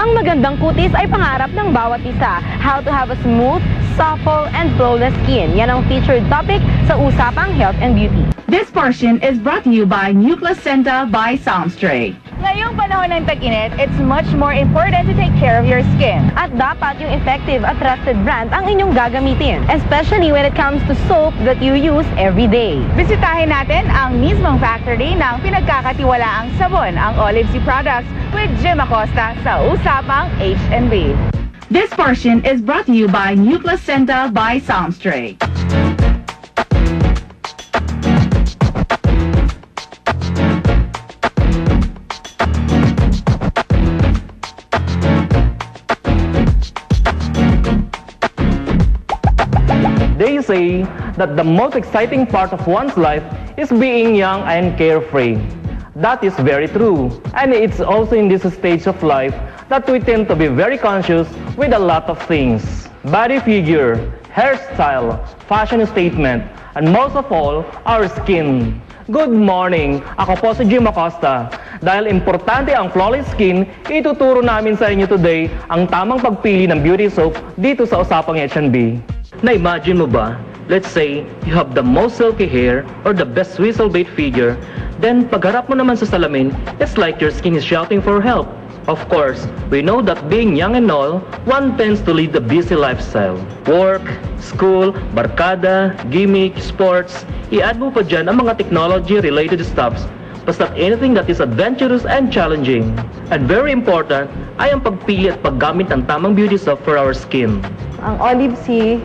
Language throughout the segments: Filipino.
Ang magandang kutis ay pangarap ng bawat isa. How to have a smooth, supple, and flawless skin. Yan ang featured topic sa Usapang Health and Beauty. This portion is brought to you by New Placenta by Soundstray. Ngayong panahon ng tag-init, it's much more important to take care of your skin. At dapat yung effective at trusted brand ang inyong gagamitin, especially when it comes to soap that you use every day. Bisitahin natin ang mismong factory ng pinagkakatiwalaang sabon, ang Olive Sea Products with Jim Acosta sa Usapang H&B. This portion is brought to you by New Placenta by Soundstray. They say that the most exciting part of one's life is being young and carefree. That is very true. And it's also in this stage of life that we tend to be very conscious with a lot of things. Body figure, hairstyle, fashion statement, and most of all, our skin. Good morning! Ako po si Jim Acosta. Dahil importante ang flawless skin, ituturo namin sa inyo today ang tamang pagpili ng beauty soap dito sa Usapang H&B. Na-imagine mo ba? Let's say, you have the most silky hair or the best swizzle bait figure, then pagharap mo naman sa salamin, it's like your skin is shouting for help. Of course, we know that being young and all, one tends to lead a busy lifestyle. Work, school, barkada, gimmick, sports, i-add mo pa dyan ang mga technology-related stuffs, basta anything that is adventurous and challenging. And very important ay ang pagpili at paggamit ng tamang beauty soap for our skin. Ang Olive Sea,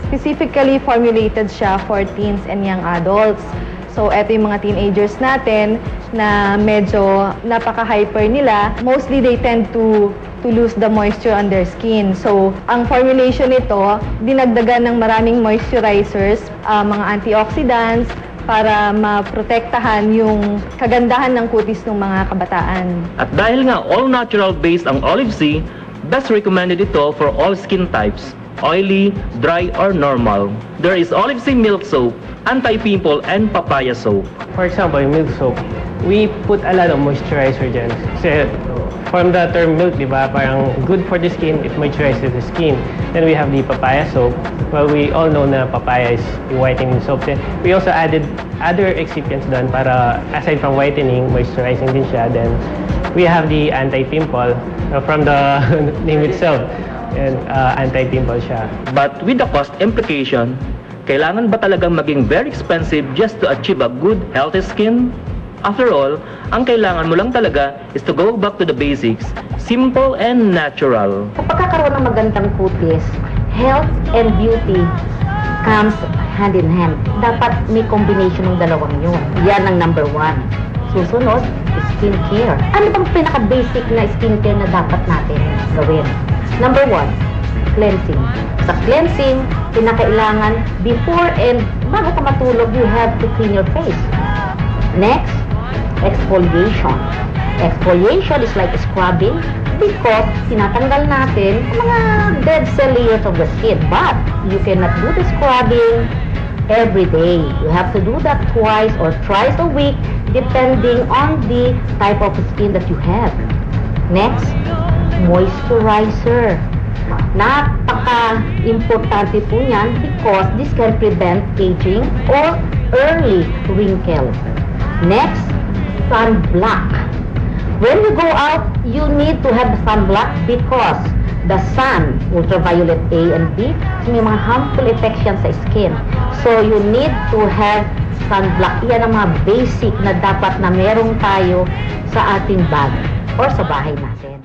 specifically formulated siya for teens and young adults. So, eto yung mga teenagers natin na medyo napaka-hyper nila. Mostly, they tend to lose the moisture on their skin. So, ang formulation nito, dinagdagan ng maraming moisturizers, mga antioxidants, para maprotektahan yung kagandahan ng kutis ng mga kabataan. At dahil nga all-natural based ang Olive Sea, best recommended ito for all skin types, oily, dry, or normal. There is Olive Sea Milk Soap, Anti-Pimple, and Papaya Soap. For example, milk soap, we put a lot of moisturizer dyan. Kasi from the term milk, di ba, parang good for the skin, it moisturizes the skin. Then we have the papaya soap. Well, we all know na papaya is a whitening soap. Then we also added other excipients done para aside from whitening, moisturizing din siya. Then we have the anti-pimple from the name itself. And anti-pimple siya. But with the cost implication, kailangan ba talagang maging very expensive just to achieve a good, healthy skin? After all, ang kailangan mo lang talaga is to go back to the basics, simple and natural. Sa pagkakaroon ng magandang kutis, health and beauty comes hand in hand. Dapat may combination ng dalawang yun. Yan ang number one. Susunod, skincare. Ano bang pinaka-basic na skincare na dapat natin gawin? Number one, cleansing. Sa cleansing, pinakailangan before and bago ka matulog, you have to clean your face. Next, exfoliation. Exfoliation is like scrubbing because tinatanggal natin ang mga dead cell layers of the skin. But you cannot do the scrubbing every day. You have to do that twice or thrice a week depending on the type of skin that you have. Next, moisturizer. Napaka-importante po yan because this can prevent aging or early wrinkle. Next, sunblock. When you go out, you need to have sunblock because the sun, ultraviolet A and B, may mga harmful effects yan sa skin. So, you need to have sunblock. Yan ang mga basic na dapat na meron tayo sa ating bag or sa bahay natin.